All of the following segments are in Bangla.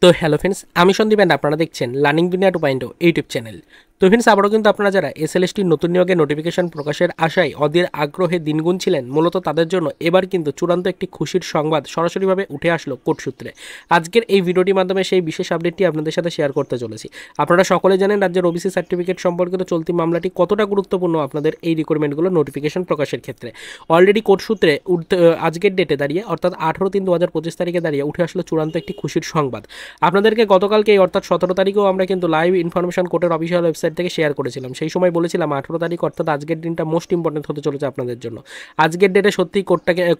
তো হ্যালো ফ্রেন্ডস, আমি সন্দীপ অ্যান্ড আপনারা দেখছেন লার্নিং দুনিয়া 2.0 ইউটিউব চ্যানেল। তো ফ্রেন্ডস, আবারও কিন্তু আপনারা যারা এসএলএসটির নতুন নিয়োগের নোটিফিকেশন প্রকাশের আশায় অধীর আগ্রহে দিন গুনছিলেন, মূলত তাদের জন্য এবার কিন্তু চূড়ান্ত একটি খুশির সংবাদ সরাসরিভাবে উঠে আসলো কোর্ট সূত্রে। আজকের এই ভিডিওটির মাধ্যমে সেই বিশেষ আপডেটটি আপনাদের সাথে শেয়ার করতে চলেছি। আপনারা সকলে জানেন রাজ্যের ওবিসি সার্টিফিকেট সম্পর্কিত চলতি মামলাটি কতটা গুরুত্বপূর্ণ আপনাদের এই রিকোয়ারমেন্টগুলো নোটিফিকেশন প্রকাশের ক্ষেত্রে। অলরেডি কোর্ট সূত্রে আজকের ডেটে দাঁড়িয়ে অর্থাৎ 18/3/2025 তারিখে দাঁড়িয়ে উঠে আসলো চূড়ান্ত একটি খুশির সংবাদ। আপনাদেরকে গতকালকে অর্থাৎ 17 তারিখেও আমরা কিন্তু লাইভ ইনফরমেশন কোর্টের অফিসিয়াল ওয়েবসাইট থেকে শেয়ার করেছিলাম। সেই সময় বলেছিলাম 18 তারিখ অর্থাৎ আজকের দিনটা মোস্ট ইম্পর্টেন্ট হতে চলেছে আপনাদের জন্য। আজকের ডেটে সত্যি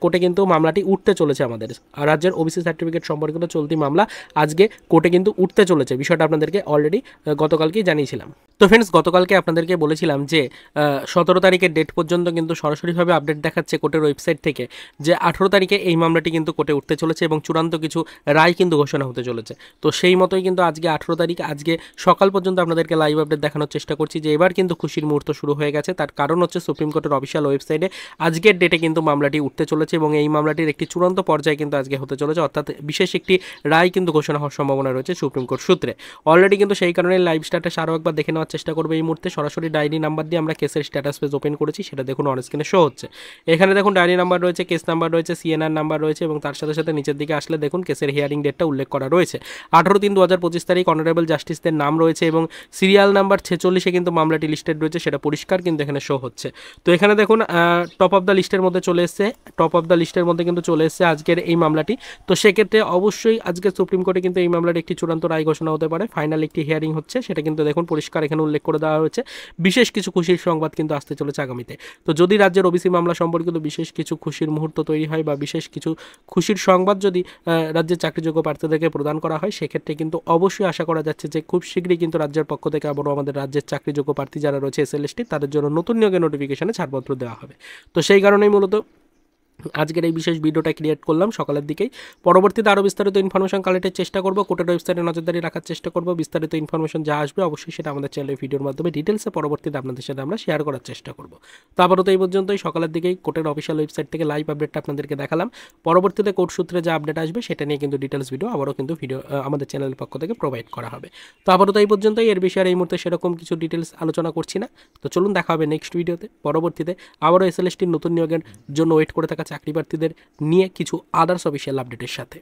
কোর্টে কিন্তু মামলাটি উঠতে চলেছে। আমাদের রাজ্যের ওবিসি সার্টিফিকেট সম্পর্কিত চলতি মামলা আজকে কোর্টে কিন্তু উঠতে চলেছে। বিষয়টা আপনাদেরকে অলরেডি গতকালকেই জানিয়েছিলাম। তো ফ্রেন্ডস, গতকালকে আপনাদেরকে বলেছিলাম যে 17 তারিখের ডেট পর্যন্ত কিন্তু সরাসরিভাবে আপডেট দেখাচ্ছে কোর্টের ওয়েবসাইট থেকে যে 18 তারিখে এই মামলাটি কিন্তু কোর্টে উঠতে চলেছে এবং চূড়ান্ত কিছু রায় কিন্তু ঘোষণা হতে চলেছে। তো সেই মতোই কিন্তু আজকে 18 তারিখ, আজকে সকাল পর্যন্ত আপনাদেরকে লাইভ আপডেট দেখানোর চেষ্টা করছি যে এবার কিন্তু খুশির মুহূর্ত শুরু হয়ে গেছে। তার কারণ হচ্ছে সুপ্রিম কোর্টের অফিসিয়াল ওয়েবসাইটে আজকের ডেটে কিন্তু মামলাটি উঠতে চলেছে এবং এই মামলাটির একটি চূড়ান্ত পর্যায়ে কিন্তু আজকে হতে চলেছে, অর্থাৎ বিশেষ একটি রায় কিন্তু ঘোষণা হওয়ার সম্ভাবনা রয়েছে সুপ্রিম কোর্ট সূত্রে। অলরেডি কিন্তু সেই কারণে লাইভ স্ট্যাটাস আরও একবার দেখে নেওয়ার চেষ্টা করবো। এই মুহূর্তে সরাসরি ডায়েরি নাম্বার দিয়ে আমরা কেসের স্ট্যাটাস পেজ ওপেন করেছি, সেটা দেখুন অন স্ক্রিনে শো হচ্ছে। এখানে দেখুন ডায়েরি নাম্বার রয়েছে, কেস নাম্বার রয়েছে, সিএনআর নাম্বার রয়েছে এবং তার সাথে সাথে নিচের দিকে আসলে দেখুন কেসের হিয়ারিং ডেটটা উল্লেখ করা রয়েছে 18/3/2025 তারিখ। অনারেবল জাস্টিসদের নাম রয়েছে এবং সিরিয়াল নাম্বার 46-এ কিন্তু মামলাটি লিস্টেড রয়েছে, সেটা পরিষ্কার কিন্তু এখানে শো হচ্ছে। তো এখানে দেখুন টপ অফ দ্য লিস্টের মধ্যে চলে এসছে, কিন্তু চলে এসছে আজকের এই মামলাটি। তো সেক্ষেত্রে অবশ্যই আজকে সুপ্রিম কোর্টে কিন্তু এই মামলার একটি চূড়ান্ত রায় ঘোষণা হতে পারে, ফাইনাল একটি হিয়ারিং হচ্ছে, সেটা কিন্তু দেখুন পরিষ্কার এখানে উল্লেখ করে দেওয়া হয়েছে। বিশেষ কিছু খুশির সংবাদ কিন্তু আসতে চলেছে আগামীতে। তো যদি রাজ্যের ওবিসি মামলা সম্পর্কিত বিশেষ কিছু খুশির মুহূর্ত তৈরি হয় বা বিশেষ কিছু খুশির সংবাদ যদি রাজ্যের চাকরিযোগ্য প্রার্থীদেরকে প্রদান করা হয়, সেক্ষেত্রে কিন্তু অবশ্যই আশা করা যাচ্ছে যে খুব শীঘ্রই কিন্তু রাজ্যের পক্ষ থেকে আবারও আমাদের রাজ্যের চাকরিযোগ্য প্রার্থী যারা রয়েছে এসএলএসটি তাদের জন্য নতুন নিয়োগের নোটিফিকেশনে ছাড়পত্র দেওয়া হবে। তো সেই কারণেই মূলত আজকের এই বিশেষ ভিডিওটা ক্রিয়েট করলাম সকালের দিকেই। পরবর্তীতে আরও বিস্তারিত ইনফরমেশন কালেক্টের চেষ্টা করব, কোর্টের ওয়েবসাইটে নজরদারি রাখার চেষ্টা করব। বিস্তারিত ইনফরমেশন যা আসবে অবশ্যই সেটা আমাদের চ্যানেলের ভিডিওর মাধ্যমে ডিটেলসে পরবর্তীতে আপনাদের সাথে আমরা শেয়ার করার চেষ্টা করব। তো আপাতত এই পর্যন্তই, সকালের দিকেই কোর্টের অফিসিয়াল ওয়েবসাইট থেকে লাইভ আপডেটটা আপনাদেরকে দেখালাম। পরবর্তীতে কোর্ট সূত্রে যা আপডেট আসবে সেটা নিয়ে কিন্তু ডিটেলস ভিডিও আবারও কিন্তু আমাদের চ্যানেলের পক্ষ থেকে প্রোভাইড করা হবে। তো আপাতত এই পর্যন্তই, এর বিষয়ে এই মুহূর্তে সেরকম কিছু ডিটেলস আলোচনা করছি না। তো চলুন দেখা হবে নেক্সট ভিডিওতে। পরবর্তীতে আবারও এসএলএসটির নতুন নিয়োগের জন্য ওয়েট করে থাকা চাকরি প্রার্থীদের নিয়ে কিছু আদার্স অফিসিয়াল আপডেটের সাথে।